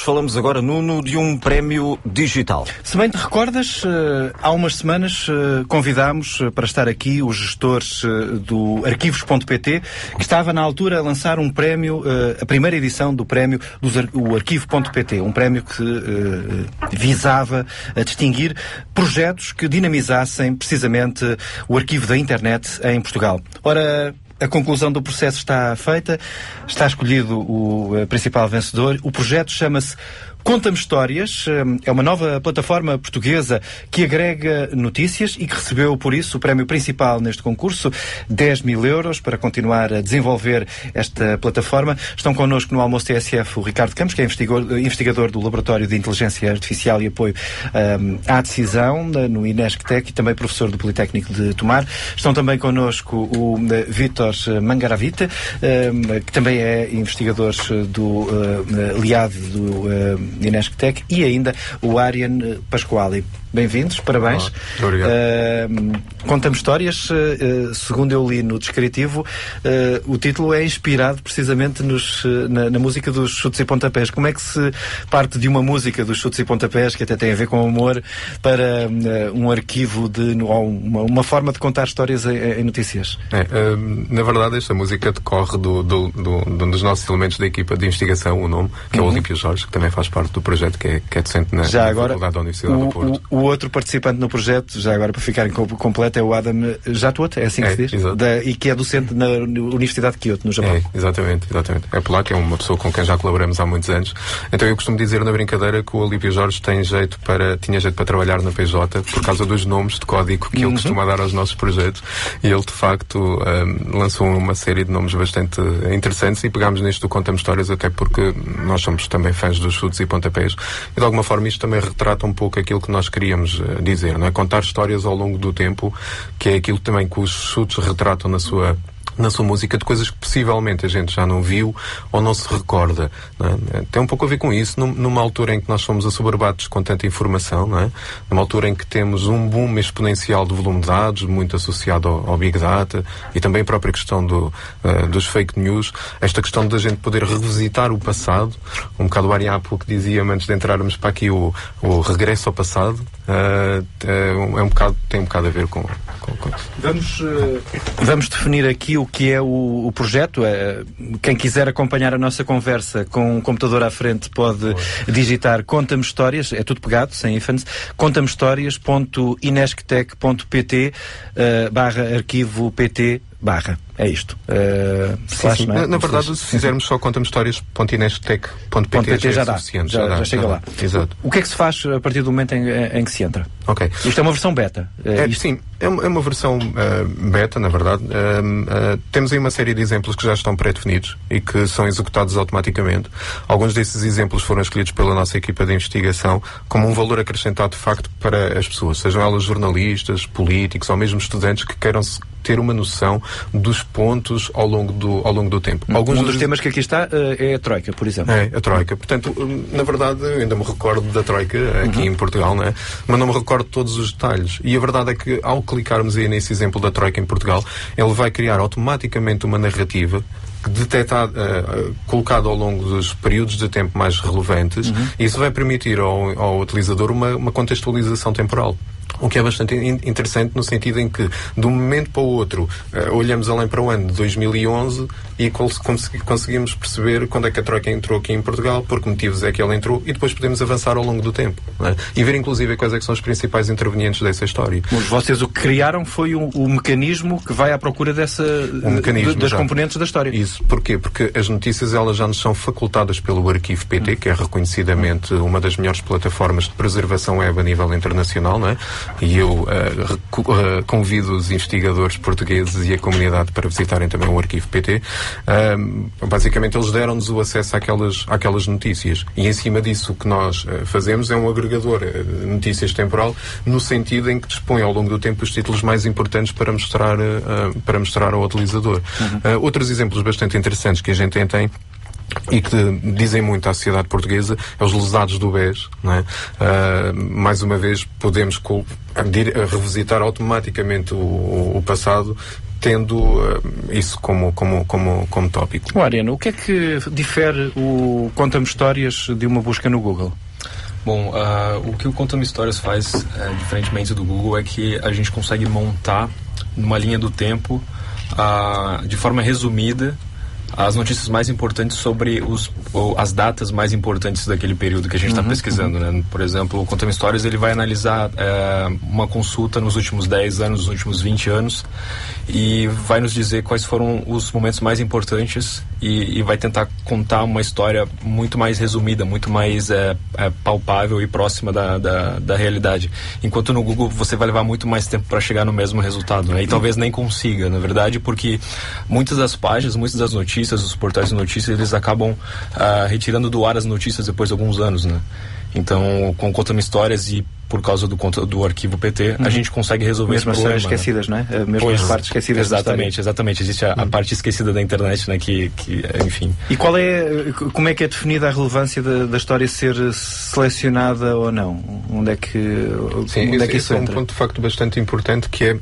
Falamos agora, Nuno, de um prémio digital. Se bem te recordas, há umas semanas convidámos para estar aqui os gestores do Arquivos.pt, que estava na altura a lançar um prémio, a primeira edição do prémio do Arquivo.pt, um prémio que visava a distinguir projetos que dinamizassem precisamente o arquivo da internet em Portugal. Ora, a conclusão do processo está feita, está escolhido o principal vencedor. O projeto chama-se Conta-me Histórias, é uma nova plataforma portuguesa que agrega notícias e que recebeu, por isso, o prémio principal neste concurso, 10 mil euros, para continuar a desenvolver esta plataforma. Estão connosco no Almoço TSF o Ricardo Campos, que é investigador do Laboratório de Inteligência Artificial e Apoio à Decisão, no INESC-TEC, e também professor do Politécnico de Tomar. Estão também connosco o Vítor Mangaravita, que também é investigador do LIAD do INESC-TEC, e ainda o Arian Pasquali. Bem-vindos, parabéns. Olá, obrigado. Conta-me Histórias, segundo eu li no descritivo, o título é inspirado precisamente na música dos Chutes e Pontapés. Como é que se parte de uma música dos Chutes e Pontapés, que até tem a ver com amor, para um arquivo, ou uma forma de contar histórias em notícias? Na verdade, esta música decorre de um dos nossos elementos da equipa de investigação, o nome, que é o Olímpio Jorge, que também faz parte do projeto, que é docente na Faculdade da Universidade do Porto. O outro participante no projeto, já agora para ficarem completo, é o Adam Jatuot, é assim que se diz? E que é docente na Universidade de Kyoto, no Japão. Exatamente. É polaco, é uma pessoa com quem já colaboramos há muitos anos. Então eu costumo dizer na brincadeira que o Olímpio Jorge tinha jeito para trabalhar na PJ por causa dos nomes de código que ele costuma dar aos nossos projetos, e ele de facto lançou uma série de nomes bastante interessantes, e pegámos nisto do Conta-me Histórias até porque nós somos também fãs dos Chutes e Pontapés, e de alguma forma isto também retrata um pouco aquilo que nós queríamos dizer, não é? Contar histórias ao longo do tempo, que é aquilo também que os Chutes retratam na sua música, de coisas que possivelmente a gente já não viu ou não se recorda, não é? Tem um pouco a ver com isso, numa altura em que nós somos assoberbados com tanta informação, não é? Numa altura em que temos um boom exponencial do volume de dados, muito associado ao Big Data, e também a própria questão dos fake news, esta questão da gente poder revisitar o passado, um bocado o Ari há pouco dizia antes de entrarmos para aqui o regresso ao passado, tem um bocado a ver com isso. Vamos definir aqui o que é o projeto. Quem quiser acompanhar a nossa conversa com um computador à frente pode digitar Conta-me Histórias, é tudo pegado, sem ífanes, contamehistórias.inesctec.pt /arquivo pt/ É isto. Sim. Na verdade, se fizermos só contamehistórias.inesctec.pt já dá. Suficiente. Já chega lá. Exato. O que é que se faz a partir do momento em que se entra? Ok. Isto é uma versão beta. Sim, é uma versão beta, na verdade. Temos aí uma série de exemplos que já estão pré-definidos e que são executados automaticamente. Alguns desses exemplos foram escolhidos pela nossa equipa de investigação como um valor acrescentado de facto para as pessoas, sejam elas jornalistas, políticos ou mesmo estudantes que queiram ter uma noção dos pontos ao longo do tempo. Um dos temas que aqui está é a Troika, por exemplo. É, a Troika. Portanto, na verdade, eu ainda me recordo da Troika aqui em Portugal, não é? Mas não me recordo de todos os detalhes. E a verdade é que, ao clicarmos aí nesse exemplo da Troika em Portugal, ele vai criar automaticamente uma narrativa colocado ao longo dos períodos de tempo mais relevantes, e isso vai permitir ao utilizador uma contextualização temporal. O que é bastante interessante no sentido em que, de um momento para o outro, olhamos além para o ano de 2011 e conseguimos perceber quando é que a Troika entrou aqui em Portugal, por que motivos é que ela entrou, e depois podemos avançar ao longo do tempo, não é? E ver inclusive quais é que são os principais intervenientes dessa história. Mas vocês o que criaram foi o mecanismo que vai à procura das componentes da história. Isso. Porquê? Porque as notícias elas já nos são facultadas pelo Arquivo.pt, que é reconhecidamente uma das melhores plataformas de preservação web a nível internacional, não é? E eu convido os investigadores portugueses e a comunidade para visitarem também o Arquivo.pt. Basicamente eles deram-nos o acesso àquelas notícias, e em cima disso o que nós fazemos é um agregador de notícias temporal, no sentido em que dispõe ao longo do tempo os títulos mais importantes para mostrar ao utilizador. Outros exemplos bastante interessantes que a gente tem e que dizem muito à sociedade portuguesa é os lesados do BES, não é? Mais uma vez podemos revisitar automaticamente o passado tendo isso como tópico. Ariano, o que é que difere o Conta-me Histórias de uma busca no Google? Bom, o que o Conta-me Histórias faz, diferentemente do Google, é que a gente consegue montar numa linha do tempo, de forma resumida, as notícias mais importantes sobre as datas mais importantes daquele período que a gente está pesquisando, né? Por exemplo, o Conta-me Histórias, ele vai analisar uma consulta nos últimos 10 anos, nos últimos 20 anos, e vai nos dizer quais foram os momentos mais importantes e vai tentar contar uma história muito mais resumida, muito mais palpável e próxima da realidade. Enquanto no Google você vai levar muito mais tempo para chegar no mesmo resultado, né? E talvez nem consiga, na verdade, porque muitas das páginas, muitas das notícias, os portais de notícias, eles acabam retirando do ar as notícias depois de alguns anos, né? Então, com Conta-me Histórias e por causa do arquivo PT, a gente consegue resolver esse problema. Mesmo as esquecidas, né? Mesmo as partes esquecidas. Exatamente. Existe a parte esquecida da internet, né? Que enfim. E como é que é definida a relevância da história ser selecionada ou não? Onde é que isso entra? É um ponto de facto bastante importante, que é,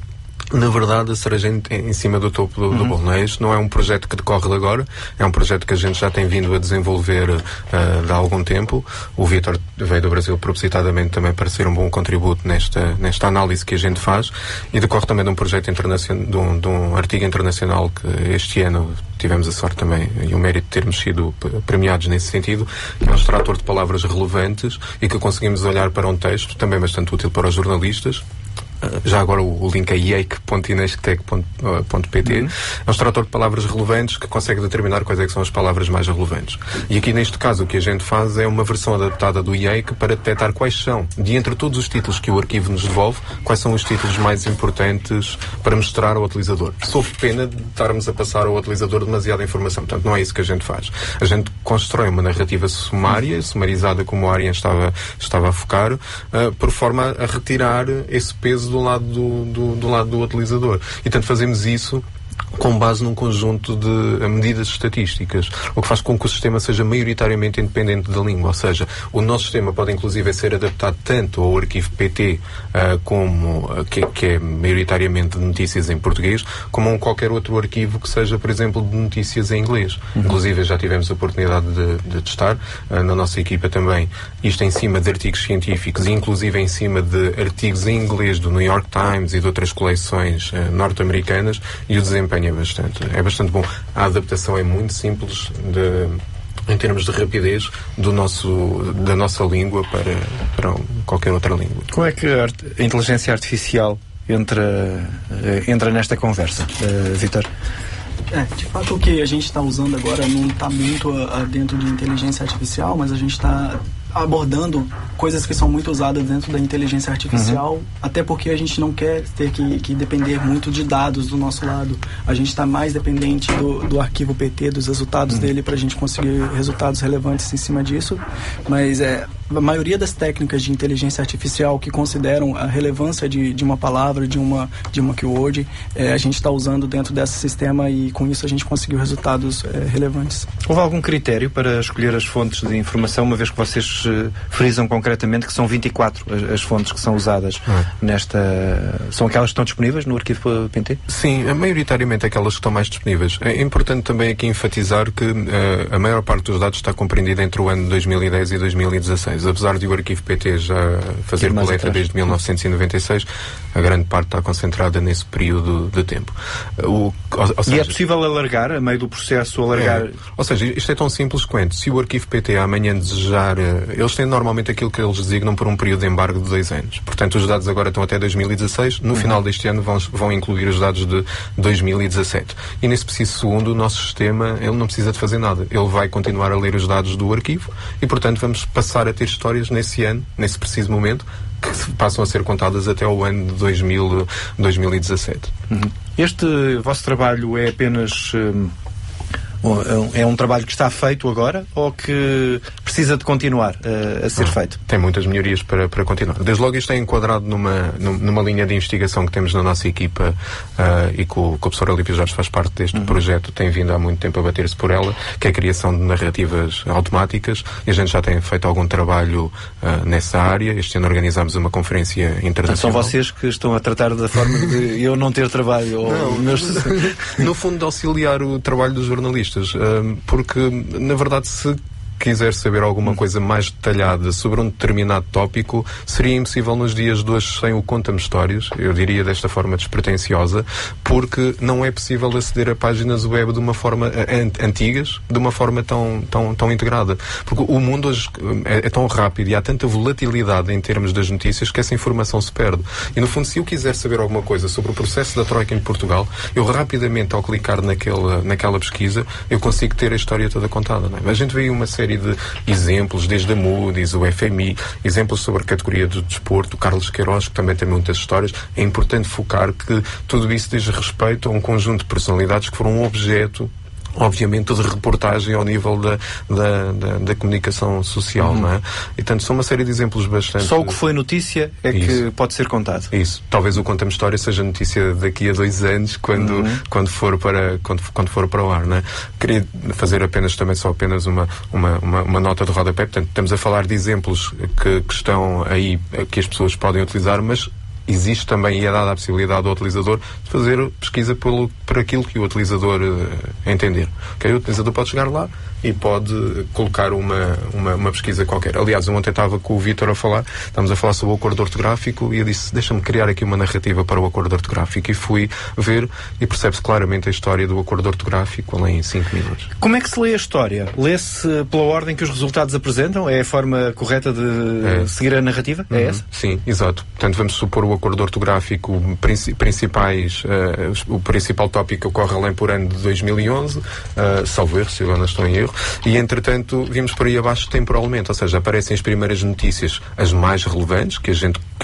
na verdade, a cereja em cima do topo do bolo, não é? Isto não é um projeto que decorre de agora, é um projeto que a gente já tem vindo a desenvolver há algum tempo. O Vítor veio do Brasil propositadamente também para ser um bom contributo nesta análise que a gente faz, e decorre também de um projeto internacional, de um artigo internacional que este ano tivemos a sorte também e o mérito de termos sido premiados nesse sentido, que é um extrator de palavras relevantes e que conseguimos olhar para um texto também bastante útil para os jornalistas. Já agora o link é iake.inesctec.pt. É um extrator de palavras relevantes que consegue determinar quais é que são as palavras mais relevantes. E aqui neste caso o que a gente faz é uma versão adaptada do iake para detectar quais são, de entre todos os títulos que o arquivo nos devolve, quais são os títulos mais importantes para mostrar ao utilizador, sob pena de estarmos a passar ao utilizador demasiada informação. Portanto, não é isso que a gente faz. A gente constrói uma narrativa sumarizada, como a Ariane estava a focar, por forma a retirar esse peso do lado do utilizador. E, tanto fazemos isso com base num conjunto de medidas estatísticas, o que faz com que o sistema seja maioritariamente independente da língua. Ou seja, o nosso sistema pode inclusive ser adaptado tanto ao arquivo PT, que é maioritariamente de notícias em português, como a qualquer outro arquivo que seja, por exemplo, de notícias em inglês. Inclusive já tivemos a oportunidade de testar na nossa equipa também isto em cima de artigos científicos e inclusive em cima de artigos em inglês do New York Times e de outras coleções norte-americanas, e o desempenho é bastante bom. A adaptação é muito simples em termos de rapidez da nossa língua para qualquer outra língua. Como é que a inteligência artificial entra nesta conversa, Vítor? De fato, o que a gente está usando agora não está muito dentro de inteligência artificial, mas a gente está abordando coisas que são muito usadas dentro da inteligência artificial, até porque a gente não quer ter que depender muito de dados do nosso lado. A gente está mais dependente do arquivo PT, dos resultados dele, para a gente conseguir resultados relevantes em cima disso. Mas a maioria das técnicas de inteligência artificial que consideram a relevância de uma palavra, de uma keyword, a gente está usando dentro desse sistema, e com isso a gente conseguiu resultados relevantes. Houve algum critério para escolher as fontes de informação, uma vez que vocês frisam concretamente que são 24 as fontes que são usadas nesta... São aquelas que estão disponíveis no arquivo PT? Sim, maioritariamente aquelas que estão mais disponíveis. É importante também aqui enfatizar que a maior parte dos dados está compreendida entre o ano de 2010 e 2016. Apesar de o arquivo PT já fazer coleta desde 1996, a grande parte está concentrada nesse período de tempo. Ou seja, e é possível alargar, a meio do processo, alargar... Ou seja, isto é tão simples quanto, se o arquivo PT amanhã desejar... Eles têm normalmente aquilo que eles designam por um período de embargo de 2 anos. Portanto, os dados agora estão até 2016. No final deste ano vão incluir os dados de 2017. E nesse preciso segundo, o nosso sistema, ele não precisa de fazer nada. Ele vai continuar a ler os dados do arquivo e, portanto, vamos passar a ter histórias nesse ano, nesse preciso momento, que passam a ser contadas até ao ano de 2017. Este vosso trabalho é apenas... é um trabalho que está feito agora, ou que precisa de continuar a ser feito? Tem muitas melhorias para continuar. Desde logo isto é enquadrado numa linha de investigação que temos na nossa equipa e que o professor Alípio Jorge faz parte deste projeto, tem vindo há muito tempo a bater-se por ela, que é a criação de narrativas automáticas, e a gente já tem feito algum trabalho nessa área. Este ano organizámos uma conferência internacional. São vocês que estão a tratar da forma de eu não ter trabalho? No fundo, de auxiliar o trabalho dos jornalistas, porque, na verdade, se quiser saber alguma coisa mais detalhada sobre um determinado tópico, seria impossível nos dias de hoje sem o Conta-me Histórias, eu diria desta forma despretensiosa, porque não é possível aceder a páginas web de uma forma antigas, de uma forma tão integrada. Porque o mundo hoje é tão rápido e há tanta volatilidade em termos das notícias que essa informação se perde. E, no fundo, se eu quiser saber alguma coisa sobre o processo da Troika em Portugal, eu rapidamente, ao clicar naquela pesquisa, eu consigo ter a história toda contada. Não é? A gente vê uma série de exemplos, desde a Moody's, o FMI, exemplos sobre a categoria do desporto, o Carlos Queiroz, que também tem muitas histórias. É importante focar que tudo isso diz respeito a um conjunto de personalidades que foram objeto, obviamente, de reportagem ao nível da comunicação social, não é? E, portanto, são uma série de exemplos bastante... Só o que foi notícia é que pode ser contado. Isso. Talvez o Conta-me História seja notícia daqui a 2 anos, quando for para o ar, não é? Queria fazer apenas uma nota de rodapé. Portanto, estamos a falar de exemplos que estão aí, que as pessoas podem utilizar, mas existe também, e é dada a possibilidade ao utilizador de fazer pesquisa por aquilo que o utilizador entender. Okay? O utilizador pode chegar lá e pode colocar uma pesquisa qualquer. Aliás, eu ontem estava com o Vítor estávamos a falar sobre o acordo ortográfico, e eu disse, deixa-me criar aqui uma narrativa para o acordo ortográfico, e fui ver e percebe-se claramente a história do acordo ortográfico em 5 minutos. Como é que se lê a história? Lê-se pela ordem que os resultados apresentam? É a forma correta de seguir a narrativa? É essa? Sim, exato. Portanto, vamos supor o acordo ortográfico, o principal tópico ocorre além por ano de 2011, salvo erro, se eu não estou em erro, e entretanto vimos por aí abaixo temporalmente, ou seja, aparecem as primeiras notícias, as mais relevantes, que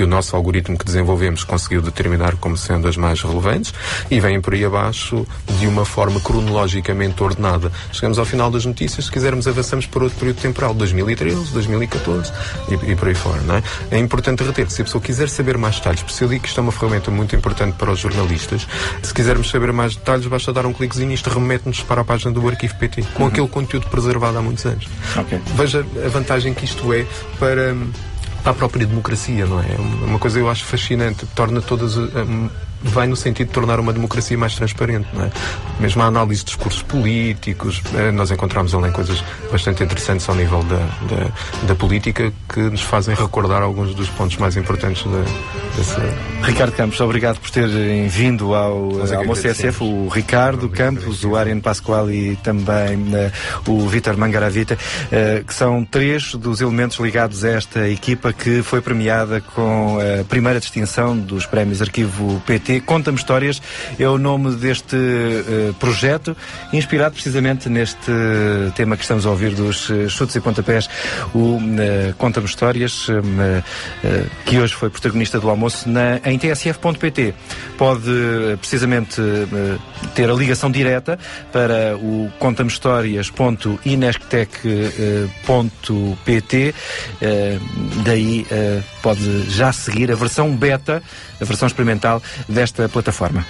o nosso algoritmo que desenvolvemos conseguiu determinar como sendo as mais relevantes, e vêm por aí abaixo de uma forma cronologicamente ordenada. Chegamos ao final das notícias, se quisermos avançamos para outro período temporal, 2013, 2014 e por aí fora, não é? É importante reter que se a pessoa quiser saber mais detalhes, porque eu digo que isto é uma ferramenta muito importante para os jornalistas, se quisermos saber mais detalhes, basta dar um cliquezinho e isto remete-nos para a página do Arquivo PT, com aquele conteúdo preservado há muitos anos. Okay. Veja a vantagem que isto é para a própria democracia, não é? É uma coisa que eu acho fascinante, torna todas... vai no sentido de tornar uma democracia mais transparente, não é? Mesmo a análise de discursos políticos, nós encontramos além coisas bastante interessantes ao nível da política que nos fazem recordar alguns dos pontos mais importantes dessa... Ricardo Campos, obrigado por terem vindo ao Almoço TSF, o Ricardo Campos, o Ariane Pascoal e também o Vítor Mangaravita, que são 3 dos elementos ligados a esta equipa que foi premiada com a primeira distinção dos prémios Arquivo PT. Conta-me Histórias é o nome deste projeto, inspirado precisamente neste tema que estamos a ouvir dos chutes e pontapés, o Conta-me Histórias, que hoje foi protagonista do almoço em tsf.pt. Pode precisamente ter a ligação direta para o contamehistorias.inesctec.pt. Daí pode já seguir a versão beta, a versão experimental desta plataforma.